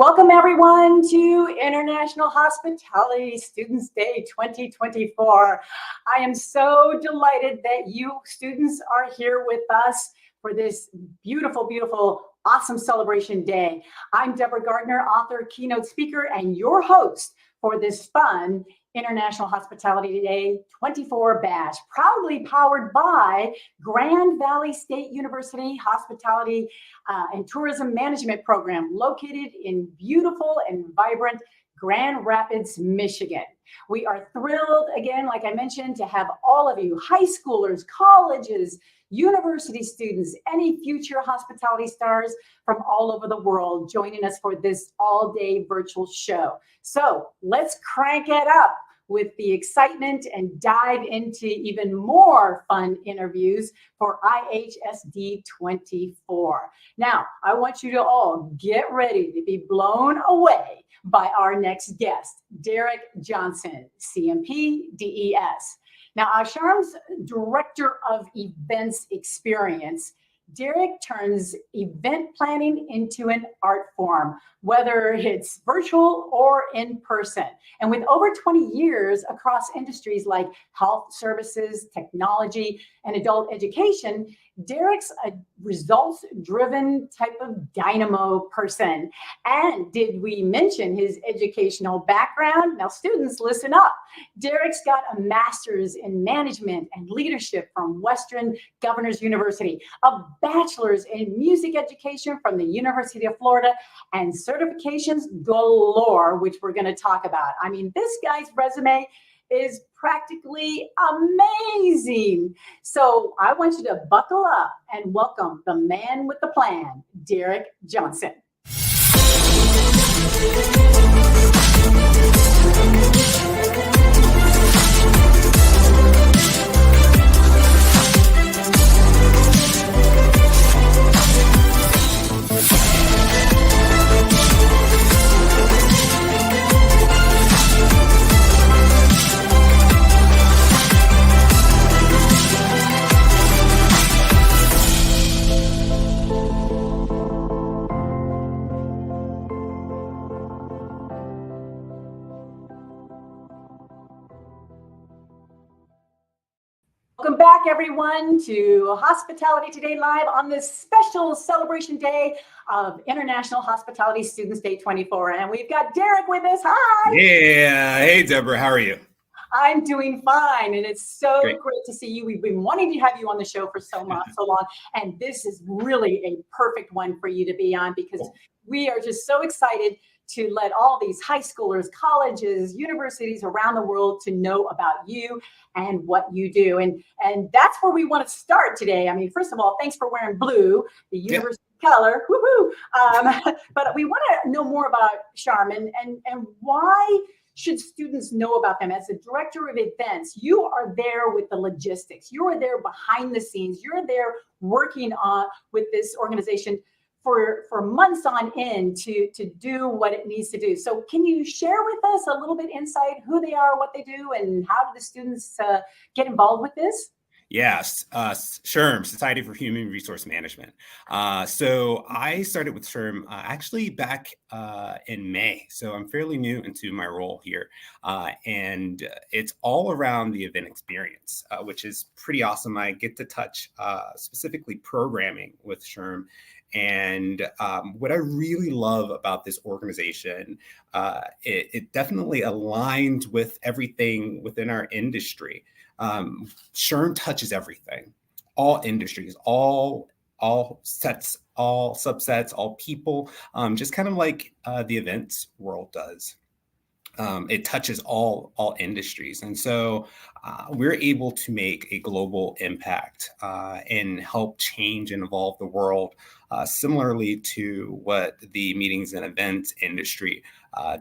Welcome everyone to International Hospitality Students Day 2024. I am so delighted that you students are here with us for this beautiful, beautiful, awesome celebration day. I'm Deborah Gardner, author, keynote speaker, and your host for this fun International Hospitality Day 24 bash, proudly powered by Grand Valley State University Hospitality and Tourism Management Program, located in beautiful and vibrant Grand Rapids, Michigan. We are thrilled, again, like I mentioned, to have all of you, high schoolers, colleges, university students, any future hospitality stars from all over the world joining us for this all-day virtual show. So let's crank it up with the excitement and dive into even more fun interviews for IHSD24. Now, I want you to all get ready to be blown away by our next guest, Derrick Johnson, CMP, DES. Now, SHRM's Director of Events Experience, Derrick turns event planning into an art form, whether it's virtual or in person. And with over 20 years across industries like health services, technology, and adult education, Derrick's a results-driven type of dynamo person. And did we mention his educational background? Now, students, listen up. Derrick's got a master's in management and leadership from Western Governors University, a bachelor's in music education from the University of Florida, and certifications galore, which we're going to talk about. I mean, this guy's resume is practically amazing. So I want you to buckle up and welcome the man with the plan, Derrick Johnson. Welcome back, everyone, to Hospitality Today Live on this special celebration day of International Hospitality Students Day 24. And we've got Derrick with us. Hi. Yeah. Hey, Deborah. How are you? I'm doing fine, and it's so great to see you. We've been wanting to have you on the show for so long, and this is really a perfect one for you to be on because we are just so excited to let all these high schoolers, colleges, universities around the world to know about you and what you do. And that's where we want to start today. I mean, first of all, thanks for wearing blue, the university color, woohoo! But we want to know more about SHRM and why should students know about them? As a director of events, you are there with the logistics. You are there behind the scenes. You're there working on with this organization for months on end to do what it needs to do. So can you share with us a little bit insight, who they are, what they do, and how do the students get involved with this? Yes, SHRM, Society for Human Resource Management. So I started with SHRM actually back in May. So I'm fairly new into my role here. And it's all around the event experience, which is pretty awesome. I get to touch specifically programming with SHRM. And what I really love about this organization, it definitely aligns with everything within our industry. SHRM touches everything, all industries, all sets, all subsets, all people, just kind of like the events world does. It touches all industries. And so we're able to make a global impact and help change and evolve the world, similarly to what the meetings and events industry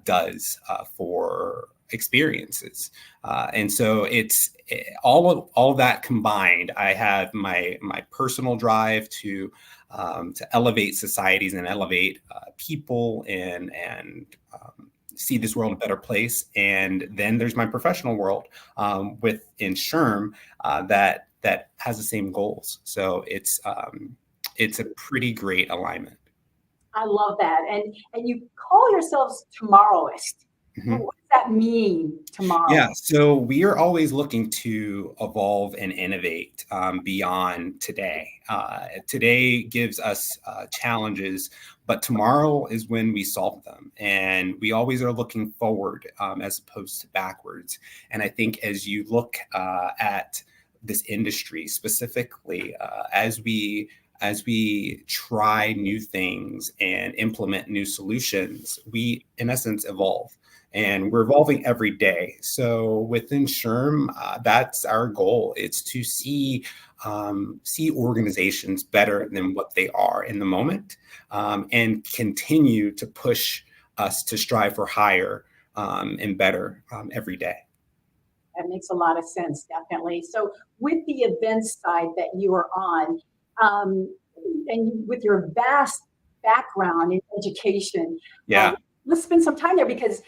does for experiences. And so it's all of that combined. I have my personal drive to elevate societies and elevate people and see this world a better place. And then there's my professional world within SHRM that has the same goals. So it's a pretty great alignment. I love that. And you call yourselves tomorrowist. Mhm. What does that mean, tomorrow? Yeah, so we are always looking to evolve and innovate beyond today. Today gives us challenges, but tomorrow is when we solve them. And we always are looking forward as opposed to backwards. And I think as you look at this industry specifically, as we try new things and implement new solutions, we in essence evolve, and we're evolving every day. So within SHRM, that's our goal. It's to see organizations better than what they are in the moment, and continue to push us to strive for higher and better every day. That makes a lot of sense, definitely. So with the events side that you are on, um, and with your vast background in education, Yeah. let's spend some time there because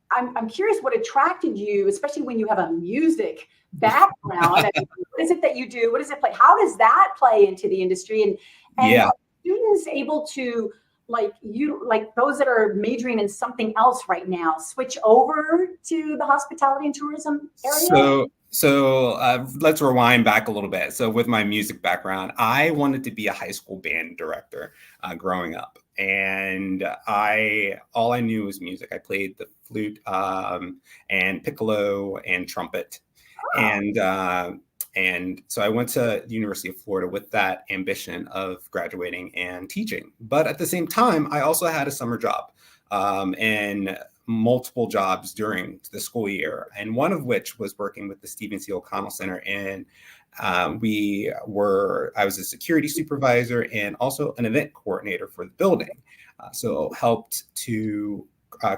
I'm curious what attracted you, especially when you have a music background. I mean, what is it that you do? What does it play? How does that play into the industry? And Yeah. are students able to, like those that are majoring in something else right now, switch over to the hospitality and tourism area? So let's rewind back a little bit. So with my music background, I wanted to be a high school band director growing up, and all I knew was music. I played the flute and piccolo and trumpet, Oh, and so I went to the University of Florida with that ambition of graduating and teaching. But at the same time, I also had a summer job and multiple jobs during the school year, and one of which was working with the Stephen C. O'Connell Center. And I was a security supervisor and also an event coordinator for the building. So helped to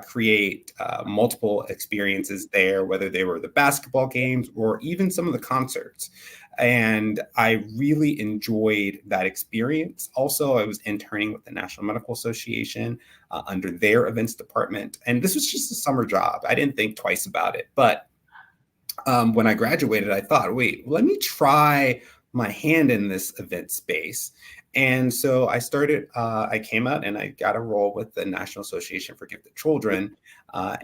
create multiple experiences there, whether they were the basketball games or even some of the concerts. And I really enjoyed that experience. Also, I was interning with the National Medical Association under their events department. And this was just a summer job. I didn't think twice about it. But when I graduated, I thought, wait, let me try my hand in this event space. And so I came out and I got a role with the National Association for Gifted Children.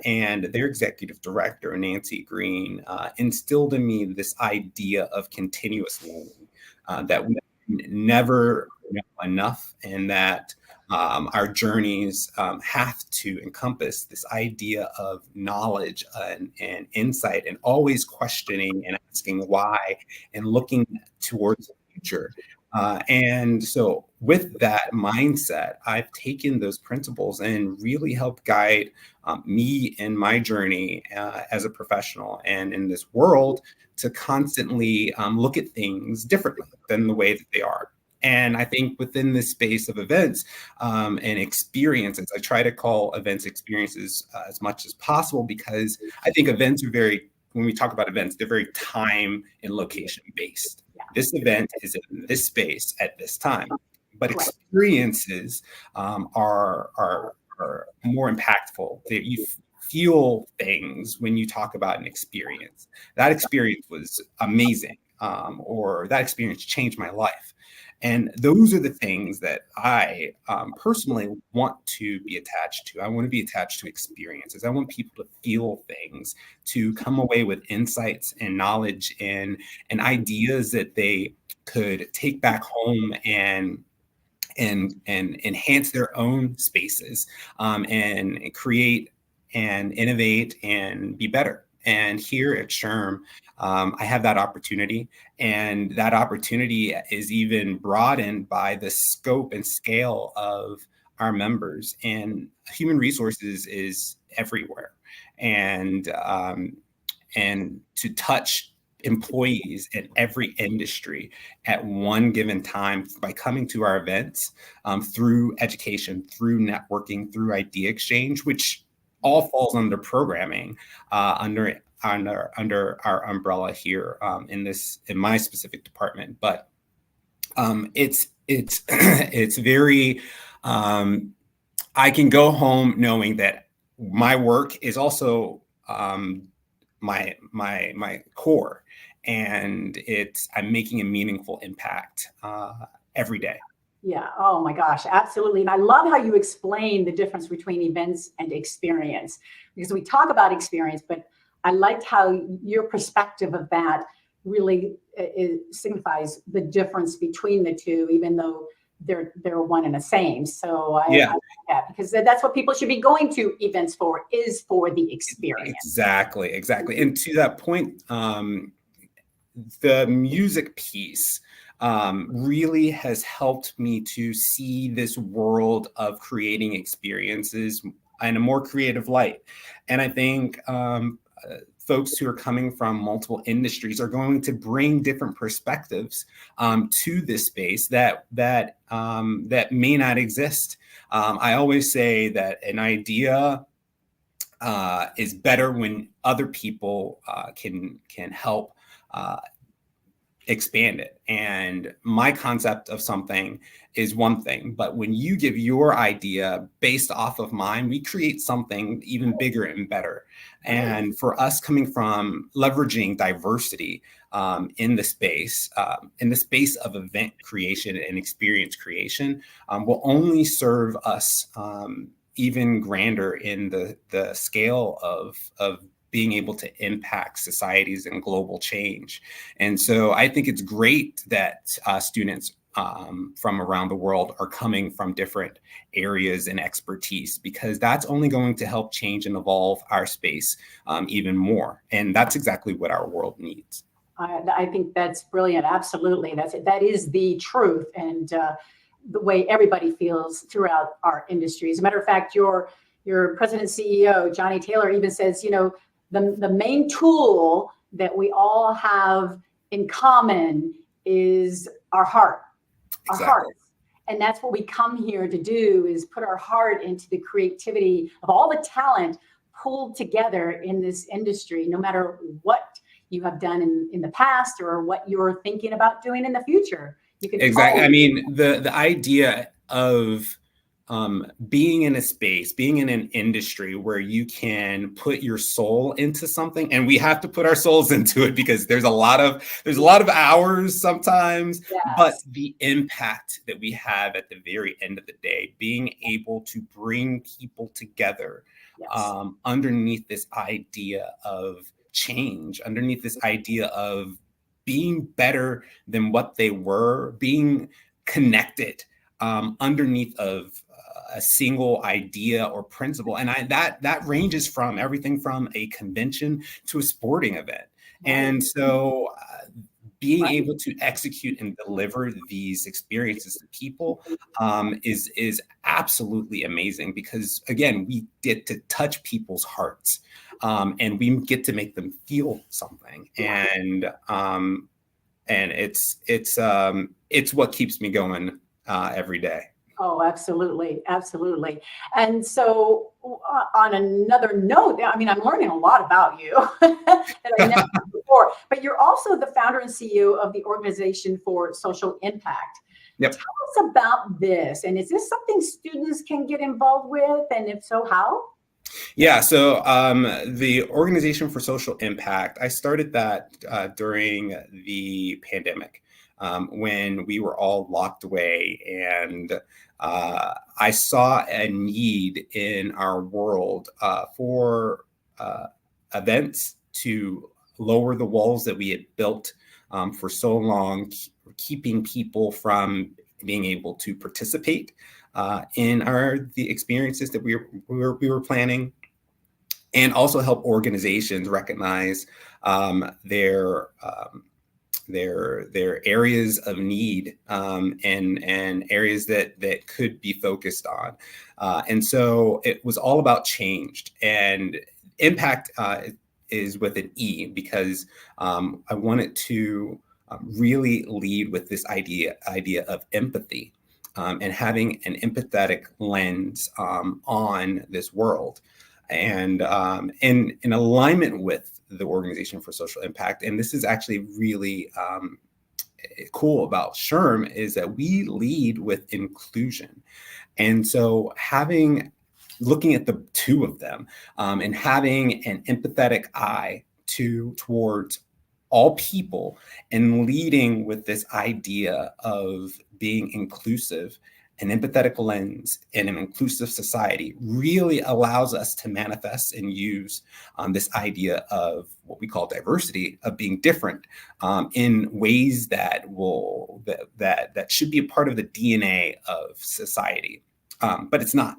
And their executive director, Nancy Green, instilled in me this idea of continuous learning, that we never know enough, and that our journeys have to encompass this idea of knowledge and insight, and always questioning and asking why and looking towards the future. And so with that mindset, I've taken those principles and really helped guide me in my journey as a professional and in this world to constantly look at things differently than the way that they are. And I think within this space of events and experiences, I try to call events experiences as much as possible, because I think events are when we talk about events, they're very time and location based. This event is in this space at this time, but experiences are more impactful. You feel things when you talk about an experience. That experience was amazing, or that experience changed my life. And those are the things that I personally want to be attached to. I want to be attached to experiences. I want people to feel things, to come away with insights and knowledge and ideas that they could take back home and enhance their own spaces, and create and innovate and be better. And here at SHRM, I have that opportunity, and that opportunity is even broadened by the scope and scale of our members. And human resources is everywhere, and to touch employees in every industry at one given time by coming to our events, through education, through networking, through idea exchange, which all falls under programming, under our umbrella here, in my specific department. But it's it's very I can go home knowing that my work is also my core, and I'm making a meaningful impact every day. Yeah. Oh my gosh, absolutely. And I love how you explain the difference between events and experience, because we talk about experience, but I liked how your perspective of that really signifies the difference between the two, even though they're one and the same. So I Yeah. like that, because that's what people should be going to events for, is for the experience. Exactly. And to that point, the music piece really has helped me to see this world of creating experiences in a more creative light. And I think folks who are coming from multiple industries are going to bring different perspectives to this space that may not exist. I always say that an idea is better when other people can help expand it. And my concept of something is one thing, but when you give your idea based off of mine, we create something even bigger and better. And for us, coming from leveraging diversity in the space of event creation and experience creation, will only serve us even grander in the scale of being able to impact societies and global change. And so I think it's great that students from around the world are coming from different areas and expertise, because that's only going to help change and evolve our space even more. And that's exactly what our world needs. I think that's brilliant. Absolutely. That is the truth. And the way everybody feels throughout our industry. As a matter of fact, your president CEO, Johnny Taylor, even says, the main tool that we all have in common is our heart, our hearts. And that's what we come here to do, is put our heart into the creativity of all the talent pulled together in this industry, no matter what you have done in the past or what you're thinking about doing in the future. You can exactly. I mean, the idea of being in a space, being in an industry where you can put your soul into something, and we have to put our souls into it because there's a lot of hours sometimes, yes. But the impact that we have at the very end of the day, being able to bring people together underneath this idea of change, underneath this idea of being better than what they were, being connected underneath of a single idea or principle. And that ranges from everything from a convention to a sporting event. And so being able to execute and deliver these experiences to people is absolutely amazing, because again, we get to touch people's hearts and we get to make them feel something. And it's what keeps me going every day. Oh, absolutely. Absolutely. And so on another note, I mean, I'm learning a lot about you that I never knew before, but you're also the founder and CEO of the Organization for Social Impact. Yep. Tell us about this. And is this something students can get involved with? And if so, how? Yeah, so the Organization for Social Impact, I started that during the pandemic when we were all locked away, and I saw a need in our world for events to lower the walls that we had built for so long, keeping people from being able to participate in the experiences that we were planning, and also help organizations recognize their areas of need and areas that could be focused on. And so it was all about change, and impact is with an E, because I wanted to really lead with this idea of empathy and having an empathetic lens on this world. And in alignment with the Organization for Social Impact, and this is actually really cool about SHRM, is that we lead with inclusion. And so looking at the two of them and having an empathetic eye towards all people and leading with this idea of being inclusive. An empathetic lens in an inclusive society really allows us to manifest and use this idea of what we call diversity, of being different in ways that should be a part of the DNA of society, but it's not.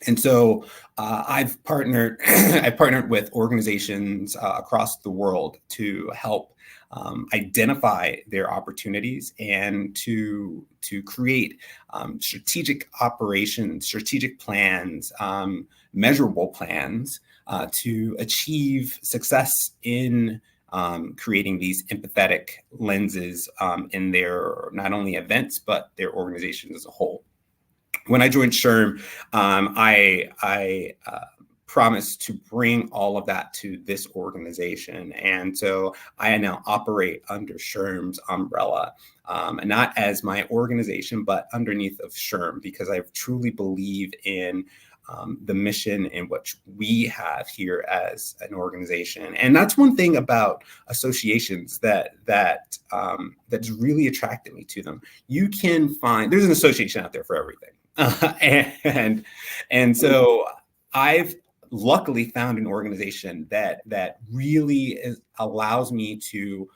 And so I've partnered with organizations across the world to help identify their opportunities and to create strategic operations, strategic plans, measurable plans to achieve success in creating these empathetic lenses in their not only events, but their organizations as a whole. When I joined SHRM, I promised to bring all of that to this organization. And so I now operate under SHRM's umbrella, not as my organization, but underneath of SHRM, because I truly believe in the mission in which we have here as an organization. And that's one thing about associations that's really attracted me to them. You can find, there's an association out there for everything. And so I've luckily found an organization that really allows me to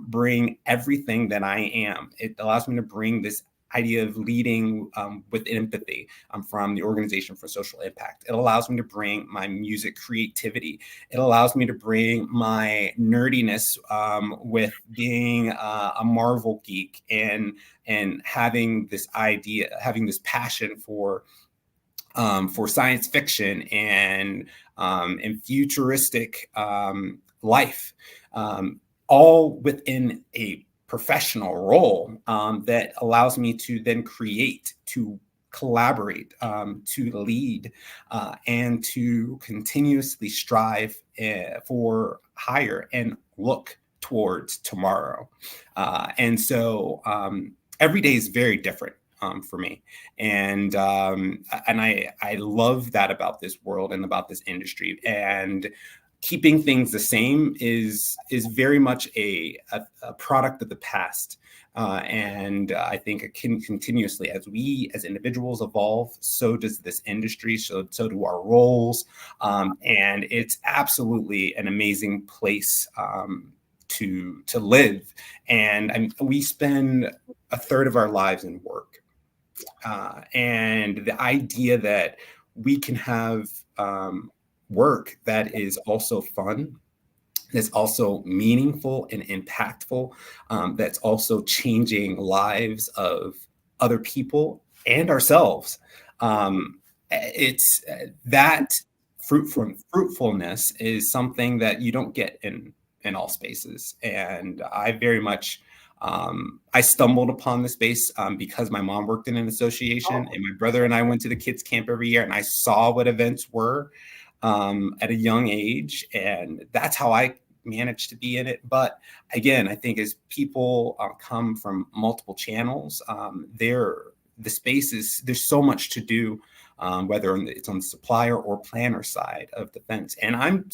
bring everything that I am. It allows me to bring this idea of leading with empathy from the Organization for Social Impact. It allows me to bring my music creativity. It allows me to bring my nerdiness with being a Marvel geek and having this idea, having this passion for science fiction and futuristic life, all within a professional role that allows me to then create, to collaborate, to lead, and to continuously strive for higher and look towards tomorrow. And so every day is very different for me. And I love that about this world and about this industry. And keeping things the same is very much a product of the past. And I think it can continuously, as we as individuals evolve, so does this industry, so do our roles. And it's absolutely an amazing place to live. And we spend a third of our lives in work. And the idea that we can have work that is also fun, that's also meaningful and impactful, that's also changing lives of other people and ourselves. It's that fruitfulness is something that you don't get in all spaces. And I very much I stumbled upon the space because my mom worked in an association, and my brother and I went to the kids camp every year, and I saw what events were at a young age, and that's how I managed to be in it. But again, I think as people come from multiple channels, the space is, there's so much to do, whether it's on the supplier or planner side of the fence. And I'm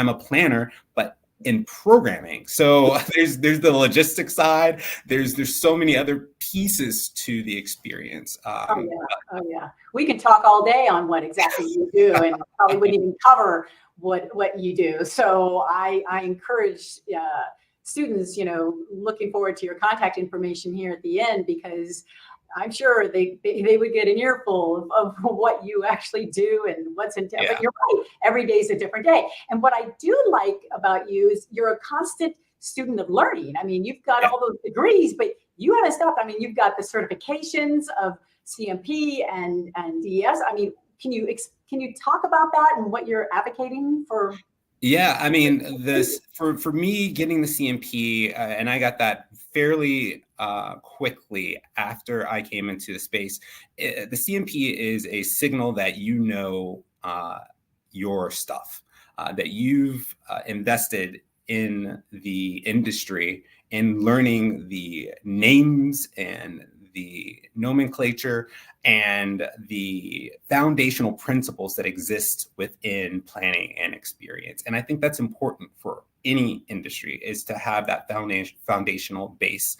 a planner, but in programming. So there's the logistics side. There's so many other pieces to the experience. Oh yeah. We can talk all day on what exactly you do, and probably wouldn't even cover what you do. So I encourage students, looking forward to your contact information here at the end, because I'm sure they would get an earful of what you actually do and what's in. But you're right. Every day is a different day. And what I do like about you is you're a constant student of learning. I mean, you've got all those degrees, but you haven't stopped. I mean, you've got the certifications of CMP and DES. I mean, can you talk about that and what you're advocating for? Yeah, I mean, for me getting the CMP, and I got that fairly quickly after I came into the space. The CMP is a signal that your stuff, that you've invested in the industry, in learning the names and the nomenclature and the foundational principles that exist within planning and experience. And I think that's important for any industry, is to have that foundational base,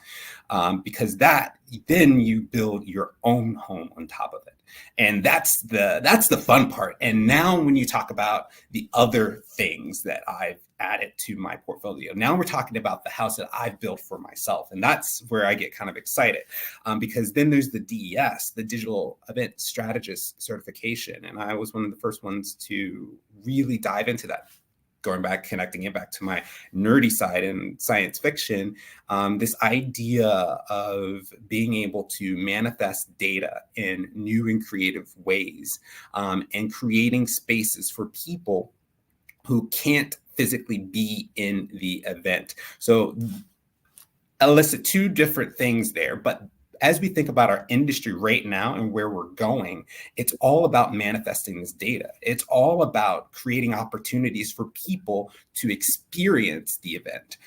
because then you build your own home on top of it. And that's the fun part. And now when you talk about the other things that I've added to my portfolio, now we're talking about the house that I've built for myself. And that's where I get kind of excited, because then there's the DES, the Digital Event Strategist certification. And I was one of the first ones to really dive into that. Going back, connecting it back to my nerdy side in science fiction, this idea of being able to manifest data in new and creative ways, and creating spaces for people who can't physically be in the event. So I listed two different things there, but as we think about our industry right now and where we're going, it's all about manifesting this data. It's all about creating opportunities for people to experience the event.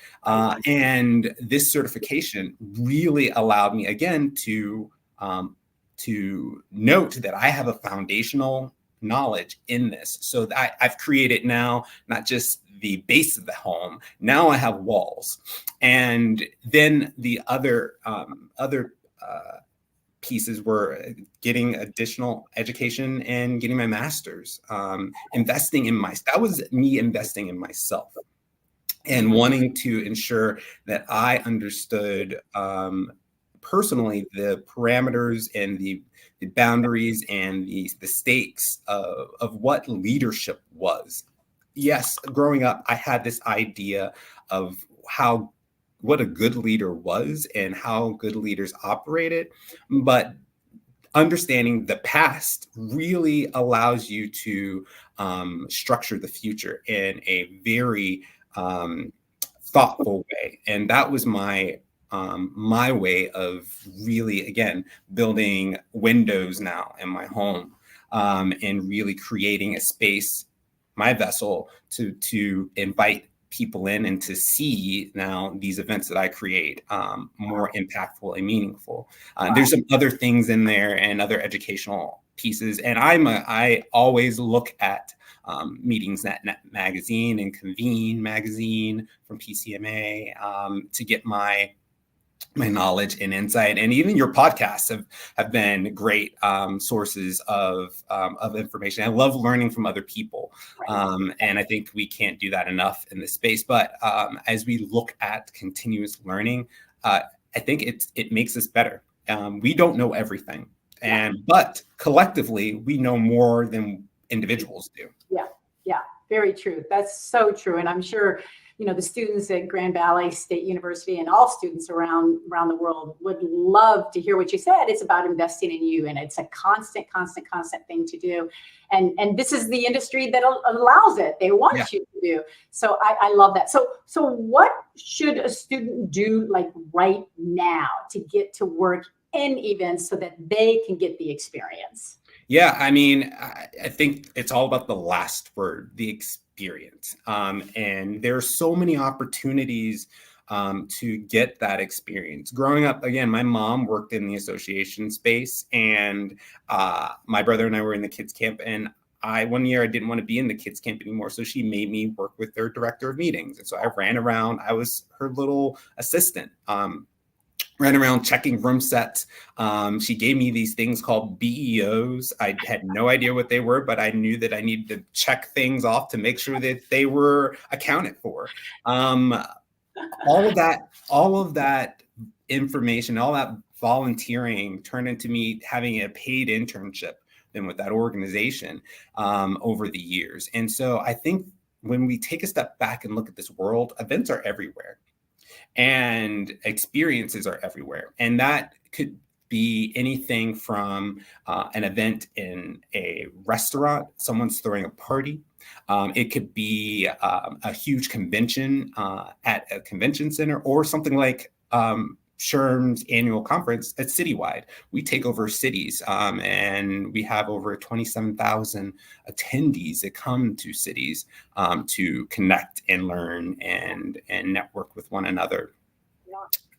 And this certification really allowed me, again, to note that I have a foundational knowledge in this. So that I've created now not just the base of the home, now I have walls. And then the other pieces were getting additional education and getting my master's, investing in that was me investing in myself and wanting to ensure that I understood personally the parameters and the boundaries and the stakes of what leadership was. Yes, growing up, I had this idea of what a good leader was and how good leaders operated, but understanding the past really allows you to structure the future in a very thoughtful way. And that was my way of really, again, building windows now in my home, and really creating a space, my vessel, to invite people in and to see now these events that I create more impactful and meaningful. There's some other things in there and other educational pieces. And I always look at Meetings.net magazine and Convene magazine from PCMA to get my knowledge and insight. And even your podcasts have been great sources of information. I love learning from other people. And I think we can't do that enough in this space. But as we look at continuous learning, I think it makes us better. We don't know everything, but collectively we know more than individuals do. Yeah, very true. That's so true. And I'm sure the students at Grand Valley State University and all students around the world would love to hear what you said. It's about investing in you, and it's a constant thing to do. And this is the industry that allows it. They want you to do. So I love that. So what should a student do like right now to get to work in events so that they can get the experience? Yeah, I mean, I think it's all about the last word, the experience. And there are so many opportunities to get that experience. Growing up, again, my mom worked in the association space, and my brother and I were in the kids camp. And one year I didn't want to be in the kids camp anymore, so she made me work with their director of meetings. And so I ran around. I was her little assistant. Ran around checking room sets. She gave me these things called BEOs. I had no idea what they were, but I knew that I needed to check things off to make sure that they were accounted for. All of that information, all that volunteering turned into me having a paid internship then with that organization over the years. And so I think when we take a step back and look at this world, events are everywhere. And experiences are everywhere. And that could be anything from an event in a restaurant, someone's throwing a party. It could be a huge convention at a convention center, or something like SHRM's annual conference at Citywide. We take over cities, and we have over 27,000 attendees that come to cities to connect and learn and network with one another.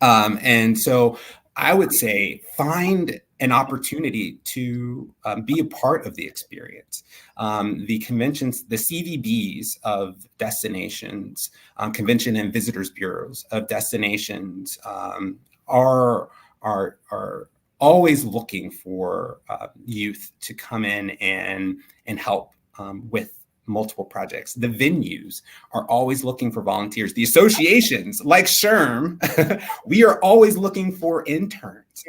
And so I would say find an opportunity to be a part of the experience. The conventions, the CVBs of destinations, convention and visitors bureaus of destinations are always looking for youth to come in and help with multiple projects. The venues are always looking for volunteers. The associations like SHRM, we are always looking for interns.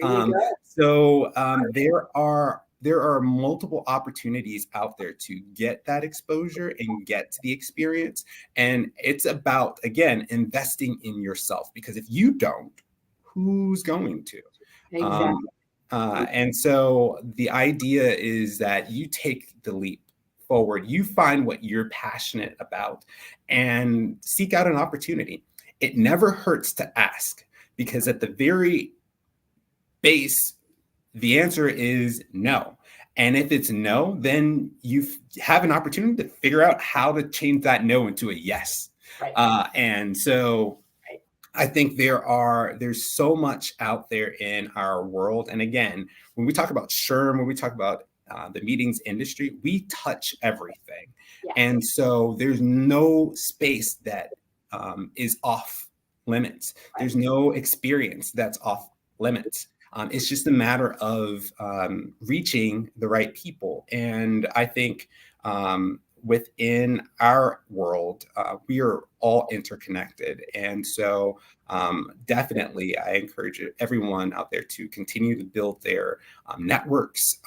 There are multiple opportunities out there to get that exposure and get to the experience. And it's about, again, investing in yourself, because if you don't, who's going to? Exactly. And so the idea is that you take the leap forward, you find what you're passionate about and seek out an opportunity. It never hurts to ask, because at the very base, the answer is no. And if it's no, then you have an opportunity to figure out how to change that no into a yes. Right. And so I think there's so much out there in our world. And again, when we talk about SHRM, when we talk about the meetings industry, we touch everything. Yeah. And so there's no space that is off limits. Right. There's no experience that's off limits. It's just a matter of reaching the right people. And I think within our world, we are all interconnected. And so definitely, I encourage everyone out there to continue to build their networks,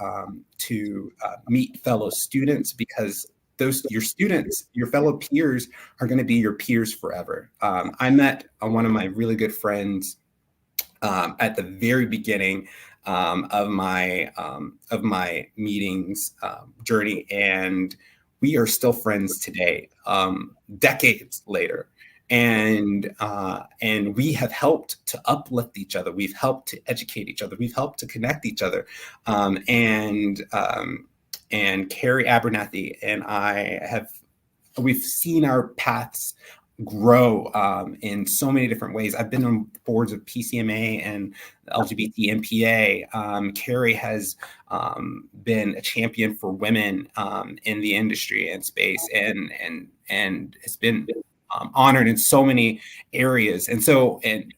to meet fellow students, because your students, your fellow peers, are going to be your peers forever. I met one of my really good friends at the very beginning of my meetings journey, and we are still friends today, decades later. And we have helped to uplift each other. We've helped to educate each other. We've helped to connect each other. And Carrie Abernathy and we've seen our paths grow in so many different ways. I've been on boards of PCMA and LGBT MPA. Carrie has been a champion for women in the industry and space, and has been honored in so many areas. And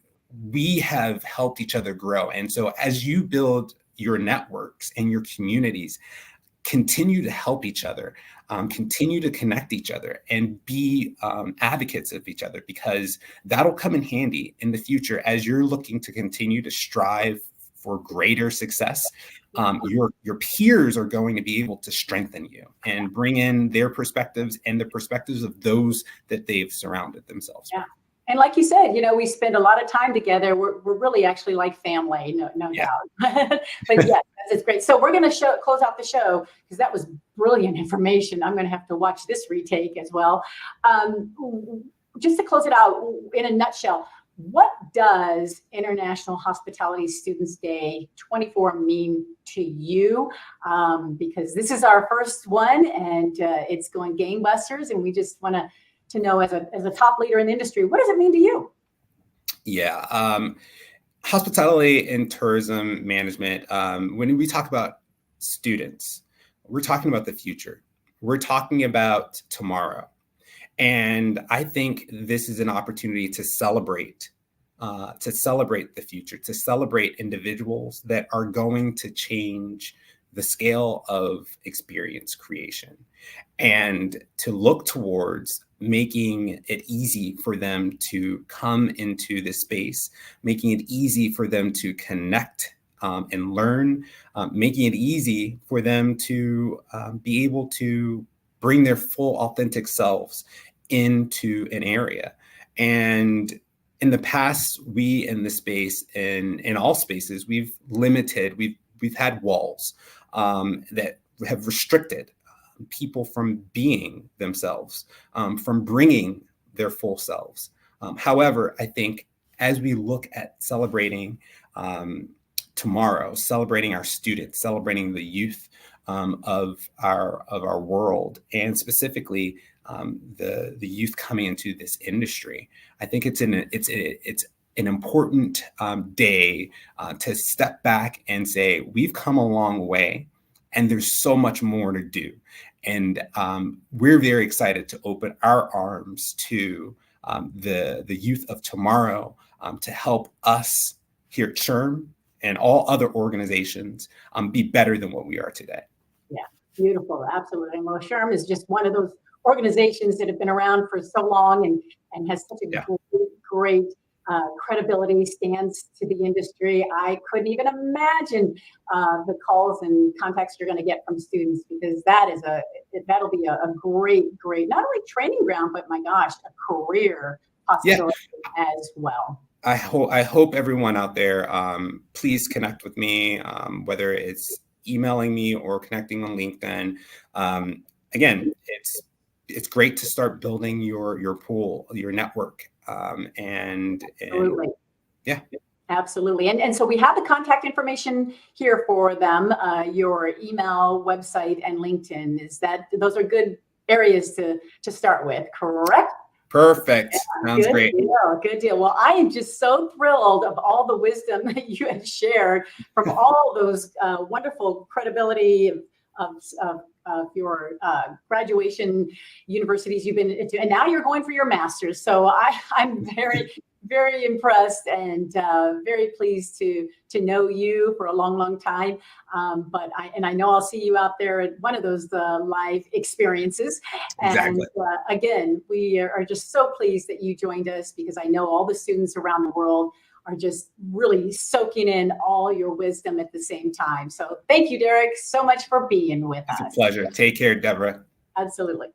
we have helped each other grow. And so as you build your networks and your communities, continue to help each other, continue to connect each other, and be advocates of each other, because that'll come in handy in the future as you're looking to continue to strive for greater success. Your peers are going to be able to strengthen you and bring in their perspectives and the perspectives of those that they've surrounded themselves with. And like you said, we spend a lot of time together. We're really actually like family, no doubt. But yeah, it's great. So we're going to close out the show, because that was brilliant information. I'm going to have to watch this retake as well. Just to close it out, in a nutshell, what does International Hospitality Students Day 24 mean to you? Because this is our first one, and it's going gangbusters, and we just want to know, as a top leader in the industry, what does it mean to you? Yeah, hospitality and tourism management, when we talk about students, we're talking about the future. We're talking about tomorrow. And I think this is an opportunity to celebrate the future, to celebrate individuals that are going to change the scale of experience creation, and to look towards making it easy for them to come into this space, making it easy for them to connect and learn, making it easy for them to be able to bring their full authentic selves into an area. And in the past, we in the space, in all spaces, we've had walls that have restricted people from being themselves, from bringing their full selves. However, I think as we look at celebrating tomorrow, celebrating our students, celebrating the youth of our world, and specifically the youth coming into this industry, I think it's an important day to step back and say, we've come a long way and there's so much more to do. And we're very excited to open our arms to the youth of tomorrow to help us here at SHRM and all other organizations be better than what we are today. Yeah, beautiful. Absolutely. Well, SHRM is just one of those organizations that have been around for so long and has such a great credibility, stands to the industry. I couldn't even imagine the calls and contacts you're going to get from students, because that'll be a great, not only training ground, but my gosh, a career possibility as well. I hope everyone out there, please connect with me, whether it's emailing me or connecting on LinkedIn. Again, it's great to start building your pool, your network. Absolutely. Yeah. Absolutely. And so we have the contact information here for them, your email, website, and LinkedIn. Those are good areas to start with, correct? Perfect. Sounds great. Good deal. Well, I am just so thrilled of all the wisdom that you have shared from all those wonderful credibility of your graduation universities you've been into, and now you're going for your master's. So I'm very, very impressed and very pleased to know you for a long time. But I know I'll see you out there at one of those live experiences. Exactly. And again, we are just so pleased that you joined us, because I know all the students around the world are just really soaking in all your wisdom at the same time. So thank you, Derrick, so much for being with us. It's a pleasure. Take care, Deborah. Absolutely.